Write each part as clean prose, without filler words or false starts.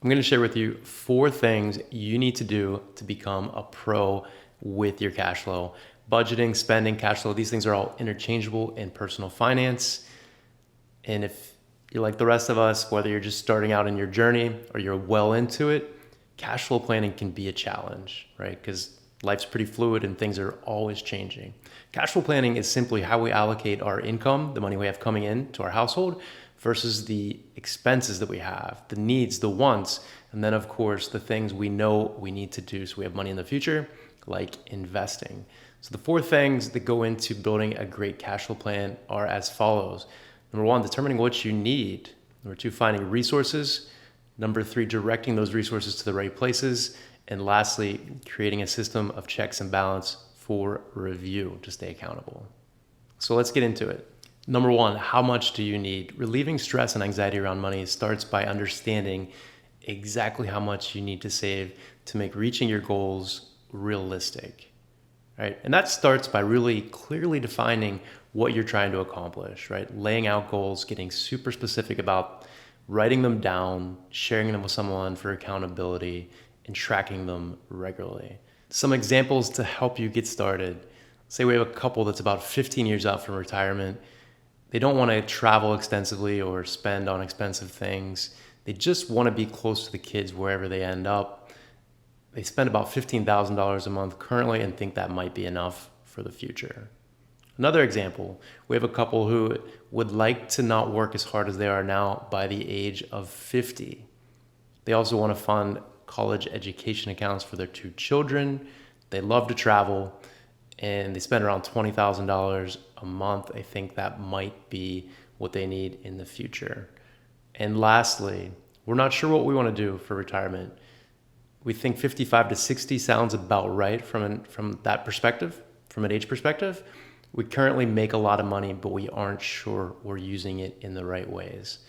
I'm going to share with you 4 things you need to do to become a pro with your cash flow. Budgeting, spending, cash flow, these things are all interchangeable in personal finance. And if you're like the rest of us, whether you're just starting out in your journey or you're well into it, cash flow planning can be a challenge, right? Because life's pretty fluid and things are always changing. Cash flow planning is simply how we allocate our income, the money we have coming in to our household, versus the expenses that we have, the needs, the wants, and then of course the things we know we need to do so we have money in the future, like investing. So the 4 things that go into building a great cash flow plan are as follows. Number 1, determining what you need. Number 2, finding resources. Number 3, directing those resources to the right places. And lastly, creating a system of checks and balance for review to stay accountable. So let's get into it. Number 1, how much do you need? Relieving stress and anxiety around money starts by understanding exactly how much you need to save to make reaching your goals realistic, right? And that starts by really clearly defining what you're trying to accomplish, right? Laying out goals, getting super specific about writing them down, sharing them with someone for accountability, and tracking them regularly. Some examples to help you get started. Say we have a couple that's about 15 years out from retirement. They don't want to travel extensively or spend on expensive things. They just want to be close to the kids wherever they end up. They spend about $15,000 a month currently and think that might be enough for the future. Another example, we have a couple who would like to not work as hard as they are now by the age of 50. They also want to fund college education accounts for their 2 children. They love to travel and they spend around $20,000 a month. I think that might be what they need in the future. And lastly, we're not sure what we want to do for retirement. We think 55 to 60 sounds about right from that perspective, from an age perspective. We currently make a lot of money, but we aren't sure we're using it in the right ways.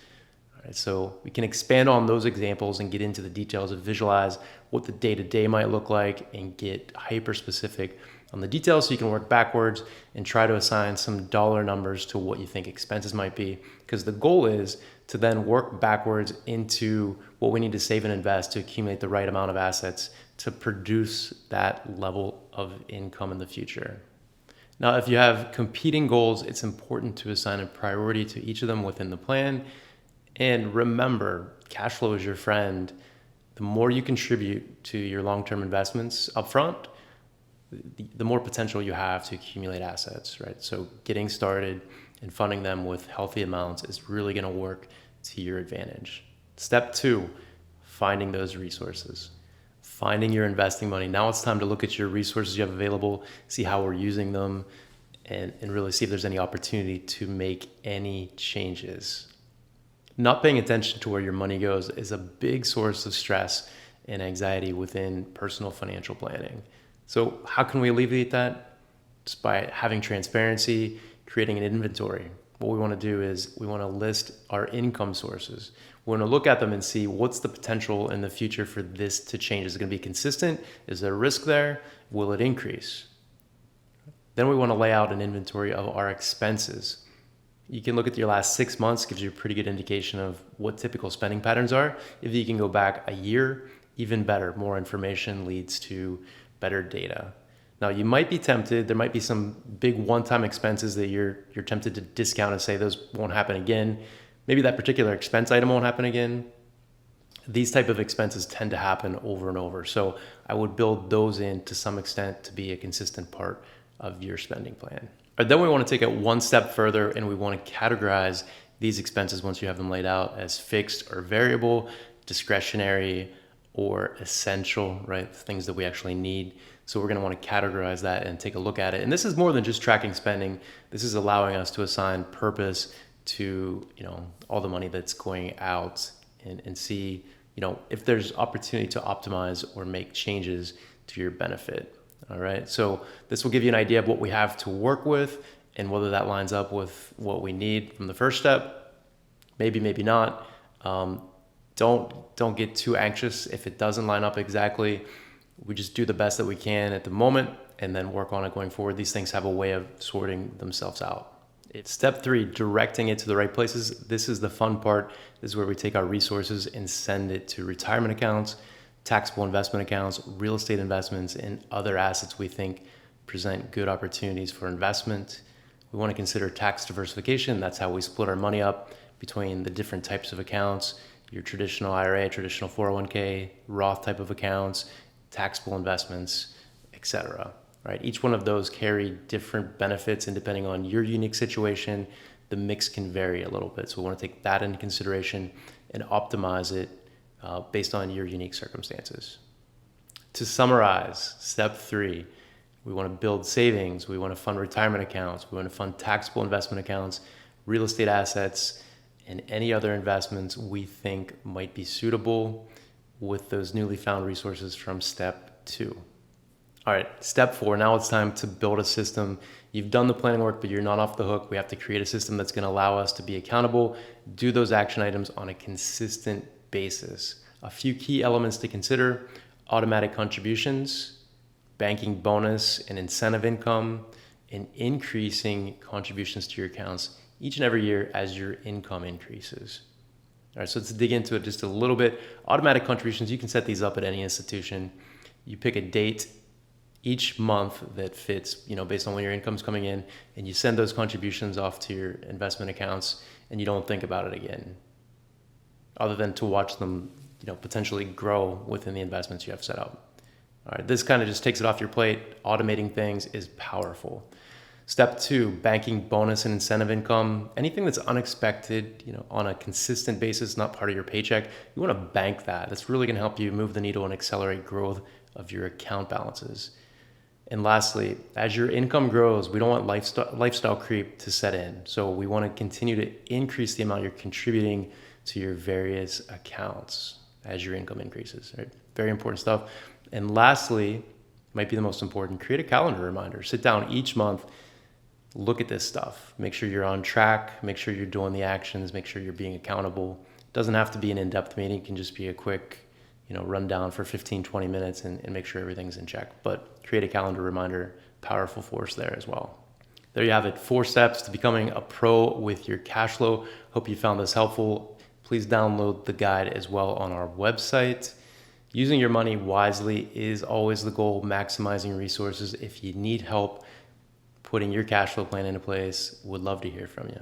All right, so we can expand on those examples and get into the details of visualize what the day-to-day might look like and get hyper-specific on the details so you can work backwards and try to assign some dollar numbers to what you think expenses might be. Because the goal is to then work backwards into what we need to save and invest to accumulate the right amount of assets to produce that level of income in the future. Now, if you have competing goals, it's important to assign a priority to each of them within the plan. And remember, cash flow is your friend. The more you contribute to your long-term investments upfront, the more potential you have to accumulate assets, right? So getting started and funding them with healthy amounts is really going to work to your advantage. Step 2, finding those resources. Finding your investing money. Now it's time to look at your resources you have available, see how we're using them, and really see if there's any opportunity to make any changes. Not paying attention to where your money goes is a big source of stress and anxiety within personal financial planning. So how can we alleviate that? Just by having transparency, creating an inventory. What we want to do is we want to list our income sources. We want to look at them and see what's the potential in the future for this to change. Is it going to be consistent? Is there a risk there? Will it increase? Then we want to lay out an inventory of our expenses. You can look at your last 6 months, gives you a pretty good indication of what typical spending patterns are. If you can go back a year, even better. More information leads to better data. Now, you might be tempted, there might be some big one-time expenses that you're tempted to discount and say those won't happen again. Maybe that particular expense item won't happen again. These type of expenses tend to happen over and over. So I would build those in to some extent to be a consistent part of your spending plan. But then we want to take it one step further and we want to categorize these expenses once you have them laid out as fixed or variable, discretionary or essential, right? Things that we actually need. So we're going to want to categorize that and take a look at it. And this is more than just tracking spending. This is allowing us to assign purpose to, all the money that's going out and see, if there's opportunity to optimize or make changes to your benefit. All right. So this will give you an idea of what we have to work with and whether that lines up with what we need from the first step. Maybe, maybe not. Don't get too anxious if it doesn't line up exactly. We just do the best that we can at the moment and then work on it going forward. These things have a way of sorting themselves out. It's step 3, directing it to the right places. This is the fun part. This is where we take our resources and send it to retirement accounts, taxable investment accounts, real estate investments, and other assets we think present good opportunities for investment. We want to consider tax diversification. That's how we split our money up between the different types of accounts, your traditional IRA, traditional 401k, Roth type of accounts, taxable investments, etc. Right? Each one of those carry different benefits, and depending on your unique situation, the mix can vary a little bit. So we want to take that into consideration and optimize it based on your unique circumstances. To summarize, step 3, we want to build savings, we want to fund retirement accounts, we want to fund taxable investment accounts, real estate assets, and any other investments we think might be suitable with those newly found resources from step 2. All right, step 4, now it's time to build a system. You've done the planning work, but you're not off the hook. We have to create a system that's going to allow us to be accountable, do those action items on a consistent basis. A few key elements to consider: automatic contributions, banking bonus and incentive income, and increasing contributions to your accounts each and every year as your income increases. All right, so let's dig into it just a little bit. Automatic contributions, you can set these up at any institution. You pick a date each month that fits, based on when your income's coming in, and you send those contributions off to your investment accounts, and you don't think about it again, other than to watch them, potentially grow within the investments you have set up. All right, this kind of just takes it off your plate. Automating things is powerful. Step 2, banking bonus and incentive income. Anything that's unexpected, on a consistent basis, not part of your paycheck, you want to bank that. That's really going to help you move the needle and accelerate growth of your account balances. And lastly, as your income grows, we don't want lifestyle creep to set in. So we want to continue to increase the amount you're contributing to your various accounts as your income increases. Right? Very important stuff. And lastly, might be the most important, create a calendar reminder. Sit down each month, look at this stuff. Make sure you're on track. Make sure you're doing the actions. Make sure you're being accountable. It doesn't have to be an in-depth meeting. It can just be a quick run down for 15, 20 minutes and make sure everything's in check. But create a calendar reminder, powerful force there as well. There you have it, 4 steps to becoming a pro with your cash flow. Hope you found this helpful. Please download the guide as well on our website. Using your money wisely is always the goal, maximizing resources. If you need help putting your cash flow plan into place, would love to hear from you.